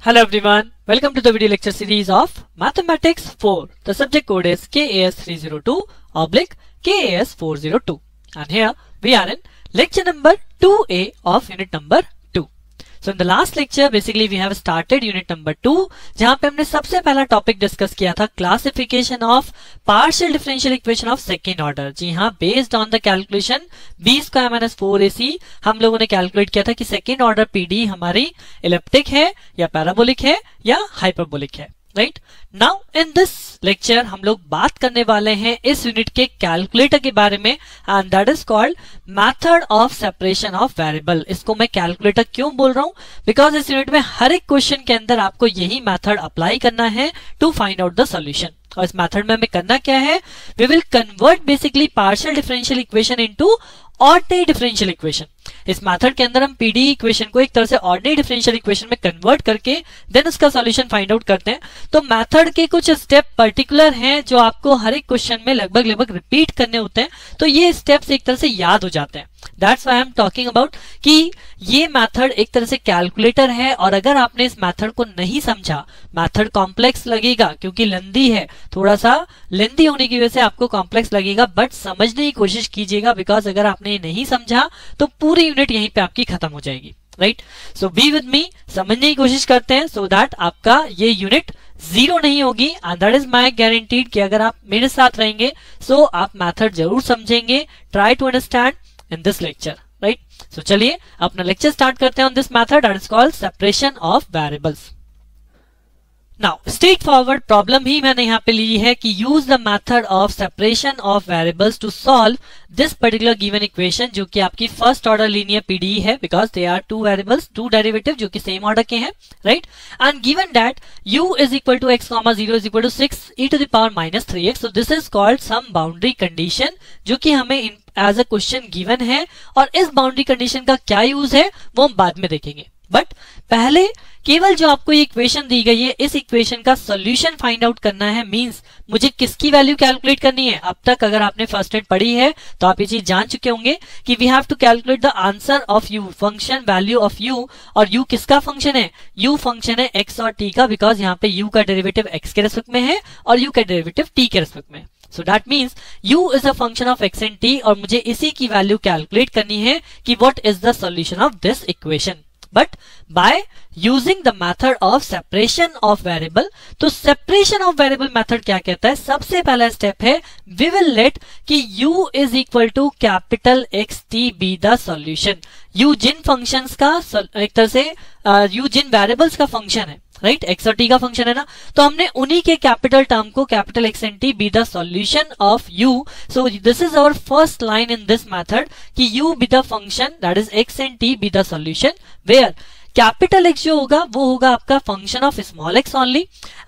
Hello everyone, welcome to the video lecture series of Mathematics 4. The subject code is KAS302/KAS402 and here we are in lecture number 2A of unit number 2. So in the last lecture basically we have started unit number 2 जहां पे हमने सबसे पहला topic discuss किया था classification of partial differential equation of second order. जी हाँ, based on the calculation b² - 4ac हम लोगों ने कैलकुलेट किया था कि सेकेंड ऑर्डर पीडी हमारी इलिप्टिक है या पैराबोलिक है या हाइपरबोलिक है। Right now in this lecture हम लोग बात करने वाले हैं इस यूनिट के कैलकुलेटर के बारे में and that is called method of separation of variable. इसको मैं कैलकुलेटर क्यों बोल रहा हूं? बिकॉज इस यूनिट में हर एक क्वेश्चन के अंदर आपको यही मेथड अप्लाई करना है to find out the solution. और इस मेथड में हमें करना क्या है? We will convert basically partial differential equation into ordinary differential equation. इस मेथड के अंदर हम पीडी इक्वेशन को एक तरह से ऑर्डिनरी डिफरेंशियल इक्वेशन में कन्वर्ट करके देन उसका सॉल्यूशन फाइंड आउट करते हैं। तो मेथड के कुछ स्टेप पर्टिकुलर हैं जो आपको हर एक क्वेश्चन में लगभग रिपीट करने होते हैं, तो ये स्टेप्स एक तरह से याद हो जाते हैं। That's why I am talking about कि ये मेथड एक तरह से कैलकुलेटर है और अगर आपने इस मेथड को नहीं समझा, मेथड कॉम्प्लेक्स लगेगा क्योंकि लेंदी है, थोड़ा सा लेंदी होने की वजह से आपको कॉम्प्लेक्स लगेगा, बट समझने की कोशिश कीजिएगा बिकॉज अगर आपने नहीं समझा तो पूरी यूनिट यहीं पे आपकी खत्म हो जाएगी। Right, so be with me, समझने की कोशिश करते हैं सो दैट आपका ये यूनिट जीरो नहीं होगी and that is my guaranteed कि अगर आप मेरे साथ रहेंगे सो आप मेथड जरूर समझेंगे। Try to understand in this lecture, right? So चलिए अपना लेक्चर स्टार्ट करते हैं on this method that is called separation of variables. Now straight forward problem ही मैंने यहाँ पे ली है कि use the method of separation of variables to solve this particular given equation जो कि आपकी फर्स्ट ऑर्डर लीनियर पीडीई है because they are two variables, two derivative जो कि सेम ऑर्डर के हैं, right? And given that u is equal to x, 0 is equal to 6 e to the power minus 3x, so this is called some boundary condition जो कि हमें as a question given है और इस boundary condition का क्या use है वो हम बाद में देखेंगे। बट पहले केवल जो आपको ये इक्वेशन दी गई है इस इक्वेशन का सॉल्यूशन फाइंड आउट करना है। मींस मुझे किसकी वैल्यू कैलकुलेट करनी है? अब तक अगर आपने फर्स्ट एड पढ़ी है तो आप ये चीज जान चुके होंगे कि we have to calculate the answer of u, function value of u. और यू किसका फंक्शन है? यू फंक्शन है एक्स और टी का, बिकॉज यहाँ पे यू का डेरिवेटिव एक्स के रेस्पेक्ट में है और यू का डेरिवेटिव टी के रेस्पेक्ट में। So that means u is a function of x and t और मुझे इसी की वैल्यू कैलकुलेट करनी है कि what is the solution of this equation. But by using the method of separation of variable, तो separation of variable method क्या कहता है? सबसे पहला स्टेप है we will let कि u is equal to capital xt be the solution. u Jin functions का एक तरह से u जिन variables का function है, राइट, एक्स और टी का फंक्शन है ना, तो हमने उन्हीं के कैपिटल टर्म को capital X and T be the solution of u. So this is our first line in this method कि u be the function that is x and T be the solution where capital X जो होगा वो होगा आपका function of small x only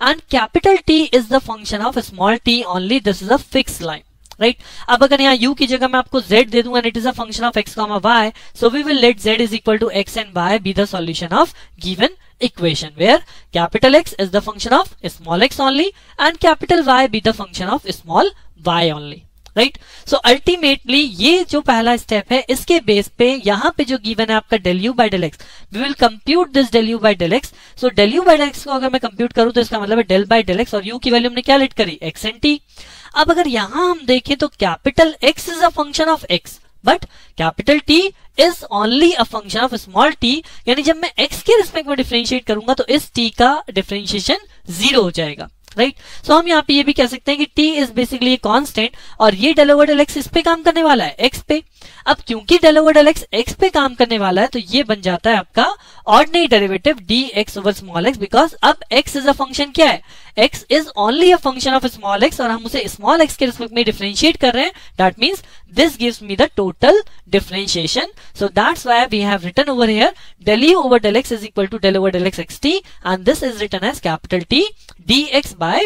and capital T is the function of small t only. This is a fix line, right. अब अगर यहाँ u की जगह मैं आपको z दे दूंगा and it is a function of x, y, so we will let z is equal to x and y be the solution of given equation where capital X is the function of small x only and capital Y be the function of small y only, right? So ultimately ये जो पहला step है इसके base पे यहाँ पे जो given है आपका del u by del x, we will compute this del u by del x. So del u by del x को अगर मैं कंप्यूट करूँ तो इसका मतलब है del by del x और u की वैल्यू हमने क्या लेट करी? x and t. अब अगर यहाँ हम देखें तो capital X is a function of x but capital T is only a function of small t, यानी जब मैं x के रिस्पेक्ट में डिफरेंशिएट करूंगा तो इस t का डिफरेंशिएशन जीरो हो जाएगा, राइट। सो हम यहाँ पे ये भी कह सकते हैं कि t इज बेसिकली कांस्टेंट और ये डेल ओवर डेल x इस पे काम करने वाला है x पे। अब क्योंकि del over del x x पे काम करने वाला है तो ये बन जाता है आपका ordinary derivative dx over small x, because अब x इज अ फंक्शन क्या है? x is only a function of small x और हम उसे स्मॉल x के रिस्पेक्ट में डिफरेंशिएट कर रहे हैं। That means this gives me the total differentiation. So that's why we have written over here del u over del x is equal to del over del x xt and this is written as capital T dx by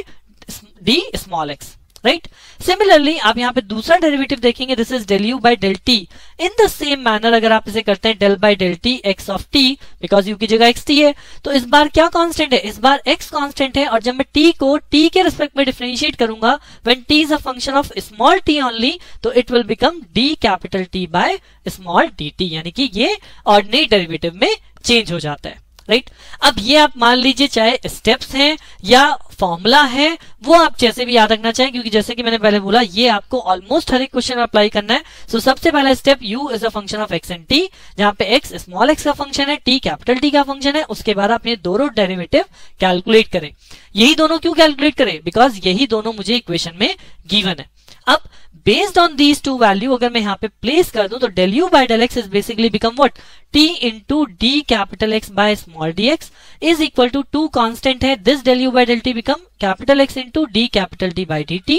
d small x. Right. Similarly आप यहाँ पे दूसरा derivative देखेंगे, this is del u by del t. In the same manner अगर आप इसे करते हैं del by del t x of t, because u की जगह एक्स टी है, तो इस बार क्या कांस्टेंट है? इस बार एक्स कांस्टेंट है और जब मैं टी को टी के रिस्पेक्ट में डिफरेंशिएट करूंगा when T is a function of small t only, तो it will become d capital T by small d t, यानी कि ये ऑर्डिनरी डेरिवेटिव में चेंज हो जाता है। राइट। अब ये आप मान लीजिए चाहे स्टेप्स हैं या फॉर्मूला है, वो आप जैसे भी याद रखना चाहें, क्योंकि जैसे कि मैंने पहले बोला ये आपको ऑलमोस्ट हर एक क्वेश्चन में अप्लाई करना है। सो सबसे पहला step, u is a function of x and t, जहां पे x स्मॉल x का फंक्शन है, t कैपिटल T का फंक्शन है। उसके बाद आप ये दोनों डेरिवेटिव कैलकुलेट करें। यही दोनों क्यों कैलकुलेट करें? बिकॉज यही दोनों मुझे इक्वेशन में गिवन है। अब based on these two value अगर मैं यहाँ पे प्लेस कर दूं तो del u by del x is basically become what, t into d कैपिटल x by small dx is equal to 2 constant है, this del u by del t become capital x into d capital T by dt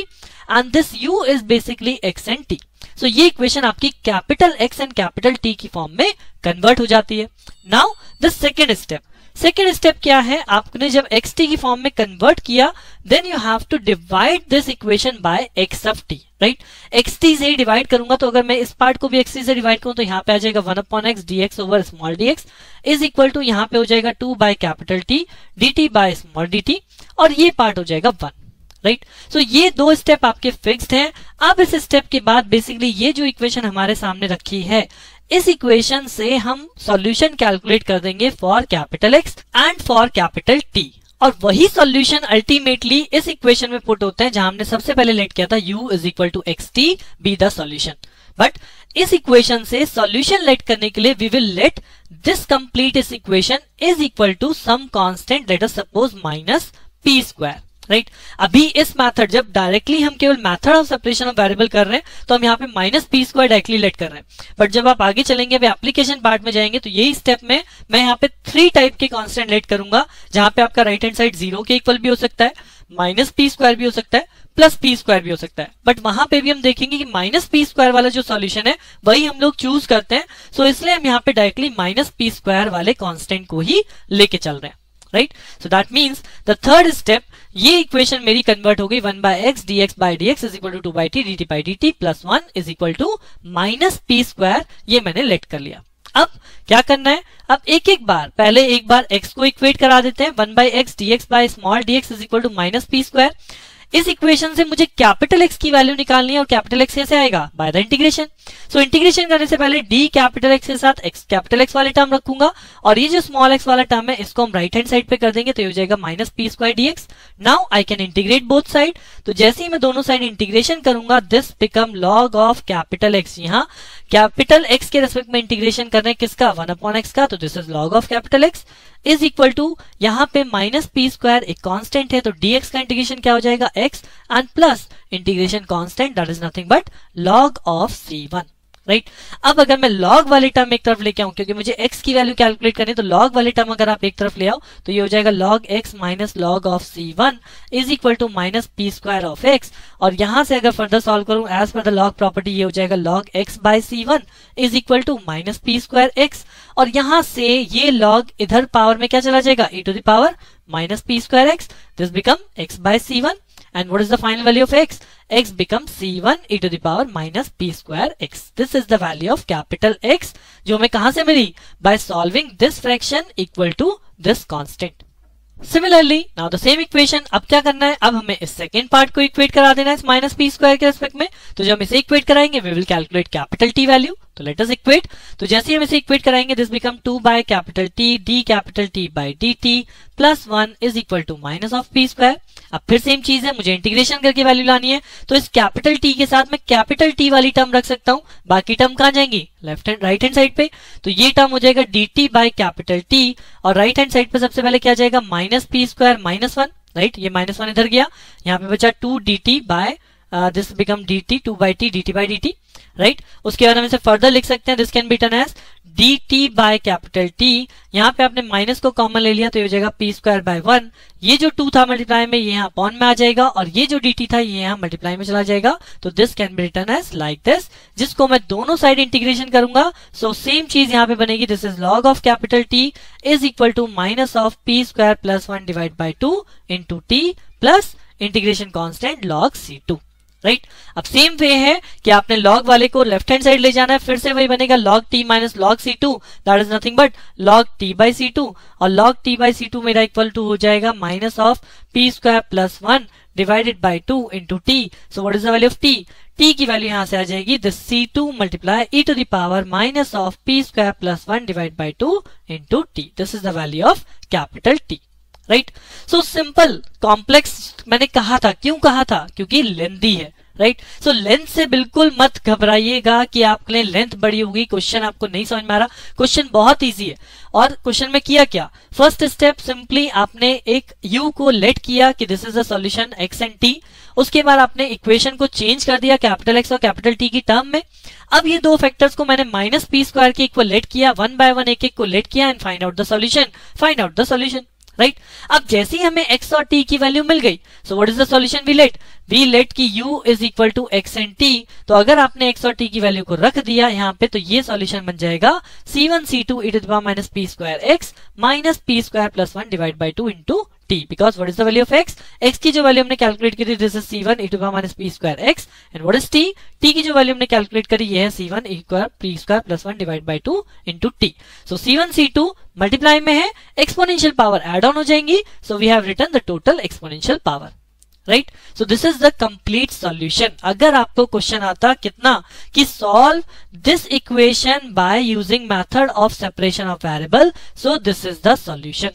and this u is basically x and t। So ये equation आपकी capital x and capital T की form में convert हो जाती है। Now the second step क्या है? आपने जब xt की फॉर्म में कन्वर्ट किया, then you have to divide this equation by x of t, right. xt से ही डिवाइड करूंगा, तो अगर मैं इस पार्ट को भी xt से डिवाइड करूं तो यहाँ पे आ जाएगा 1/x dx over small dx is equal to यहाँ पे हो जाएगा 2 by capital T dt by small dt, और ये पार्ट हो जाएगा 1, राइट। सो ये दो स्टेप आपके फिक्स्ड हैं। अब इस स्टेप के बाद बेसिकली ये जो इक्वेशन हमारे सामने रखी है, इस इक्वेशन से हम सॉल्यूशन कैलकुलेट कर देंगे for capital X and for capital T, और वही सॉल्यूशन अल्टीमेटली इस इक्वेशन में पुट होते हैं जहां हमने सबसे पहले लेट किया था u is equal to xt be the solution. But इस इक्वेशन से सॉल्यूशन लेट करने के लिए we will let this complete इस equation is equal to some constant, let us suppose minus p square, right. अभी इस मेथड, जब directly हम केवल method of separation of variable कर रहे हैं तो हम यहाँ पे minus p square directly let कर रहे हैं। बट जब आप आगे चलेंगे, अभी एप्लीकेशन पार्ट में जाएंगे, तो यही स्टेप में मैं यहाँ पे 3 टाइप के कांस्टेंट लेट करूंगा, जहां पे आपका राइट हैंड साइड 0 के इक्वल भी हो सकता है, माइनस p स्क्वायर भी हो सकता है, प्लस p स्क्वायर भी हो सकता है। बट वहां पे भी हम देखेंगे कि माइनस p स्क्वायर वाला जो सॉल्यूशन है वही हम लोग चूज करते हैं। सो इसलिए हम यहाँ पे डायरेक्टली माइनस p स्क्वायर वाले कांस्टेंट को ही लेके चल रहे हैं, right. So that means the third step, ये इक्वेशन मेरी कन्वर्ट हो गई 1/x dx by dx is equal to 2/t dt by dt plus 1 is equal to minus p square, ये मैंने लेट कर लिया। अब क्या करना है? अब एक बार पहले एक बार x को इक्वेट करा देते हैं, 1/x dx by small dx is equal to minus p square. इस इक्वेशन से मुझे कैपिटल X की वैल्यू निकालनी है, और कैपिटल X कैसे आएगा? By the integration. So integration करने से पहले d कैपिटल X के साथ x कैपिटल X वाले टर्म रखूंगा, और ये जो स्मॉल x वाला टर्म है इसको हम राइट हैंड साइड पे कर देंगे, तो ये हो जाएगा minus p square dx। Now I can integrate both side, तो जैसे ही मैं दोनों साइड इंटीग्रेशन करूंगा, this become log of capital X। यहाँ कैपिटल X के रेस्पेक्ट में इंटीग्रेशन कर रहे हैं किसका? 1/x का, तो this is log of capital X is equal to यहाँ पे माइनस p स्क्वायर एक कांस्टेंट है, तो dx का इंटीग्रेशन क्या हो जाएगा? x and plus integration constant that is nothing but log of c1, right. अब अगर मैं लॉग वाले टर्म एक तरफ लेके आऊं, क्योंकि मुझे x की वैल्यू कैलकुलेट करनी है, तो लॉग वाले टर्म अगर आप एक तरफ ले आओ तो ये हो जाएगा log x minus log of c1 is equal to minus p square of x, और यहां से अगर फर्दर सॉल्व करूं as per the log property, ये हो जाएगा log x by c1 is equal to minus p square x, और यहां से ये लॉग इधर पावर में क्या चला जाएगा? e to the power minus p square x, this become x by c1, and what is the final value of x? X becomes c1 e to the power minus p square x. This is the value of capital X, जो हमें कहां से मिली? By solving this fraction equal to this constant. Similarly, now the same equation, अब क्या करना है? अब हमें इस सेकेंड पार्ट को इक्वेट करा देना है इस माइनस p स्क्वायर के रेस्पेक्ट में। तो जब हम इसे इक्वेट कराएंगे, we will calculate capital T value. तो लेट अस इक्वेट, तो जैसे ही हम इसे इक्वेट कराएंगे, this become 2 by capital T d capital T by dt plus 1 is equal to minus of p square. अब फिर सेम चीज है, मुझे इंटीग्रेशन करके वैल्यू लानी है, तो इस कैपिटल T के साथ मैं कैपिटल T वाली टर्म रख सकता हूँ, बाकी टर्म कहाँ जाएंगी? Left hand right hand side पे, तो ये टर्म हो जाएगा dt बाय कैपिटल T, और राइट हैंड साइड पे सबसे पहले क्या जाएगा? Minus p square minus 1, right. ये माइनस 1 इधर गया, यहाँ पे बचा 2 dt by this become dt 2/t dt by dt, right. उसके बाद हम इसे फर्दर लिख सकते हैं, this can be written as dt by capital T, यहाँ पे आपने माइनस को कॉमन ले लिया तो ये हो जाएगा p स्क्वायर बाय 1, ये जो 2 था मल्टीप्लाई में ये यहाँ अपॉन में आ जाएगा, और ये जो dt था ये यहाँ मल्टीप्लाई में चला जाएगा, तो this can be written as like this, जिसको मैं दोनों साइड इंटीग्रेशन करूंगा। सो सेम चीज यहाँ पे बनेगी, this is log of capital T is equal to minus of p square plus 1 divide by 2 into t plus integration constant log c2, right. अब same way है कि आपने लॉग वाले को लेफ्ट हैंड साइड ले जाना है, फिर से वही बनेगा log t minus log c2, that is nothing but log t by c2, और लॉग t बाई c2 मेरा इक्वल टू हो जाएगा minus of p square plus 1 divided by 2 into T. So what is the value of T? T की value यहां से आ जाएगी दिस C2 multiply e to the power minus of p square plus 1 divide by 2 into T. This is the value of capital T. Right. So simple. Complex मैंने कहा था, क्यों कहा था? क्योंकि लेंथी है. राइट. सो लेंथ से बिल्कुल मत घबराइएगा कि आपके लिए लेंथ बड़ी होगी, क्वेश्चन आपको नहीं समझ में आ रहा. क्वेश्चन बहुत इजी है. और क्वेश्चन में किया क्या? फर्स्ट स्टेप सिंपली आपने एक u को लेट किया कि this is the solution x and t. उसके बाद आपने इक्वेशन को चेंज कर दिया कैपिटल x और कैपिटल t की टर्म में. अब ये दो फैक्टर्स को मैंने माइनस p स्क्वायर के इक्वल लेट किया, 1 बाय 1 एक एक को लेट किया and find out the solution. Find out the solution. Right. अब जैसे ही हमें x और t की वैल्यू मिल गई, so what is the solution we let? We let की u is equal to x and t. तो अगर आपने x और t की वैल्यू को रख दिया यहाँ पे, तो ये सॉल्यूशन बन जाएगा C1 C2 e to the power minus p square x minus p square plus 1 divide by 2 into t. Because what is the value of x? x की जो वैल्यू हमने कैलकुलेट की थी this is C1 e to the power minus p square x and what is t? t की जो value हमने calculate करी ये है C1 equal p square plus 1 divide by 2 into t. So C1 C2 multiply में है, exponential power add on हो जाएंगी. So we have written the total exponential power. Right. So this is the complete solution. अगर आपको question आता कितना कि solve this equation by using method of separation of variable, so this is the solution.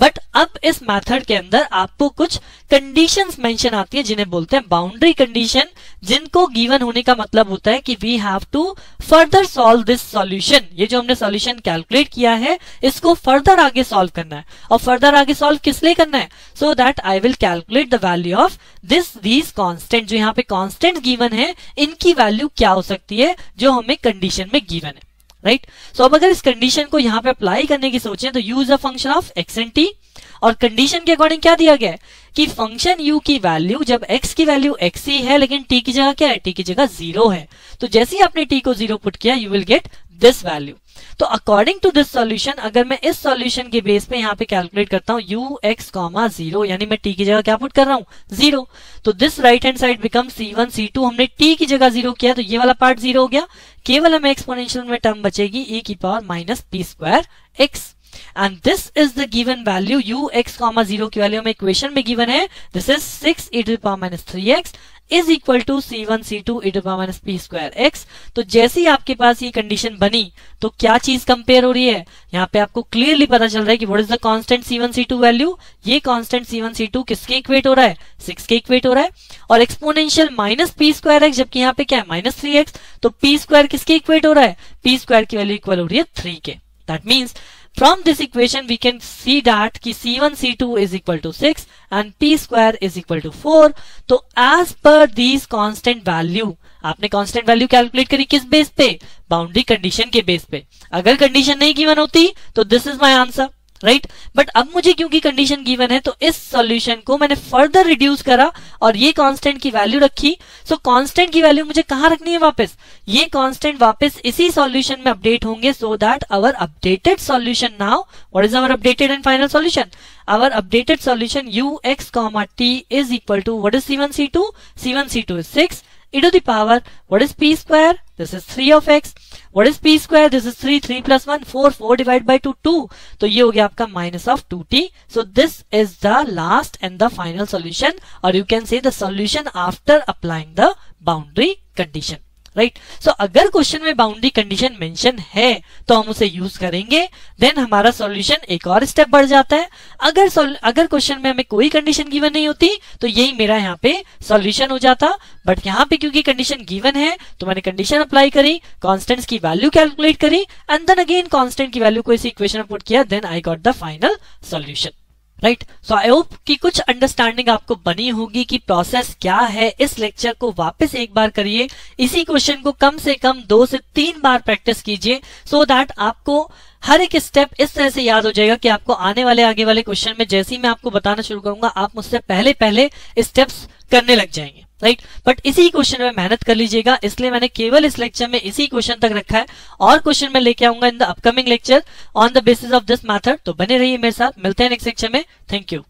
But अब इस method के अंदर आपको कुछ कंडीशंस मेंशन आती है जिन्हें बोलते हैं बाउंड्री कंडीशन, जिनको गिवन होने का मतलब होता है कि we have to further solve this solution. ये जो हमने सॉल्यूशन कैलकुलेट किया है इसको फर्दर आगे सॉल्व करना है. और फर्दर आगे सॉल्व किस लिए करना है? So that I will calculate the value of these constant. जो यहाँ पे कांस्टेंट गिवन है इनकी वैल्यू क्या हो सकती है जो हमें कंडीशन में गिवन है. राइट. सो अब अगर इस कंडीशन को यहाँ पे अप्लाई करने की सोचें तो use a function of x and t. और कंडीशन के अकॉर्डिंग क्या दिया गया है कि फंक्शन u की वैल्यू जब x की वैल्यू x ही है लेकिन t की जगह क्या है? t की जगह 0 है. तो जैसे ही आपने t को 0 पुट किया you will get this value. तो अकॉर्डिंग टू दिस सॉल्यूशन अगर मैं इस सॉल्यूशन के बेस पे यहाँ पे कैलकुलेट करता हूँ ux, 0 यानी मैं t की जगह क्या पुट कर रहा हूँ? 0. तो this right hand side become C1 C2. हमने t की जगह 0 किया तो ये वाला पार्ट 0 हो गया. केवल हमें एक्सपोनेंशियल में टर्म बचेगी e की power minus p square x. And this is the given value ux, 0 की वैल्यू हमें इक्वेशन में गिवन है. This is 6 e to the power minus 3x is equal to C1 C2 e to the power minus p square x. तो जैसे ही आपके पास ये कंडीशन बनी तो क्या चीज कंपेयर हो रही है? यहाँ पे आपको क्लियरली पता चल रहा है कि what is the constant C1 C2 value. ये कांस्टेंट C1 C2 किसके इक्वेट हो रहा है? 6 के इक्वेट हो रहा है. और exponential minus p square x, जबकि यहाँ पे क्या है? Minus 3x. तो p स्क्वायर किसके इक्वेट हो रहा है? p स्क्वायर की वैल्यू इक्वल हो रही है 3 के. That means from this equation we can see that कि C1 C2 is equal to 6 and P square is equal to 4. तो as per these constant value, आपने constant value कैलकुलेट करी किस बेस पे? बाउंड्री कंडीशन के base पे. अगर condition नहीं गिवन होती तो this is my answer. Right. But अब मुझे क्योंकि कंडीशन गिवन है तो इस सॉल्यूशन को मैंने फर्दर रिड्यूस करा और ये कांस्टेंट की वैल्यू रखी. सो कांस्टेंट की वैल्यू मुझे कहां रखनी है वापस? ये कांस्टेंट वापस इसी सॉल्यूशन में अपडेट होंगे. So that our updated solution now, what is our updated and final solution? Our updated solution ux, t is equal to what is C1 C2? C1 C2 is 6 e to the power what is p square? This is 3 of x. What is p square? This is 3 plus 1 4 divided by 2. तो ये हो गया आपका minus of 2t. So this is the last and the final solution, or you can say the solution after applying the boundary condition. Right. So अगर question में boundary condition mention है तो हम उसे यूज करेंगे. देन हमारा solution एक और स्टेप बढ़ जाता है. अगर क्वेश्चन में हमें कोई कंडीशन गिवन नहीं होती तो यही मेरा यहाँ पे सॉल्यूशन हो जाता. बट यहाँ पे क्योंकि कंडीशन गिवन है तो मैंने कंडीशन अप्लाई करी, कांस्टेंट्स की वैल्यू कैलकुलेट करी एंड देन अगेन कांस्टेंट की वैल्यू को इस इक्वेशन में पुट किया. Then I got the final solution. Right. So I hope कि कुछ अंडरस्टैंडिंग आपको बनी होगी कि प्रोसेस क्या है. इस लेक्चर को वापस एक बार करिए, इसी क्वेश्चन को कम से कम 2 से 3 बार प्रैक्टिस कीजिए सो दैट आपको हर एक स्टेप इस तरह से याद हो जाएगा कि आपको आने वाले आगे वाले क्वेश्चन में जैसे ही मैं आपको बताना शुरू करूंगा आप मुझसे पहले स्टेप्स करने लग जाएंगे. राइट. बट इसी क्वेश्चन में मेहनत कर लीजिएगा, इसलिए मैंने केवल इस लेक्चर में इसी क्वेश्चन तक रखा है. और क्वेश्चन में लेके आऊंगा in the upcoming lecture on the basis of this method. तो बने रहिए मेरे साथ. मिलते हैं नेक्स्ट लेक्चर में. Thank you.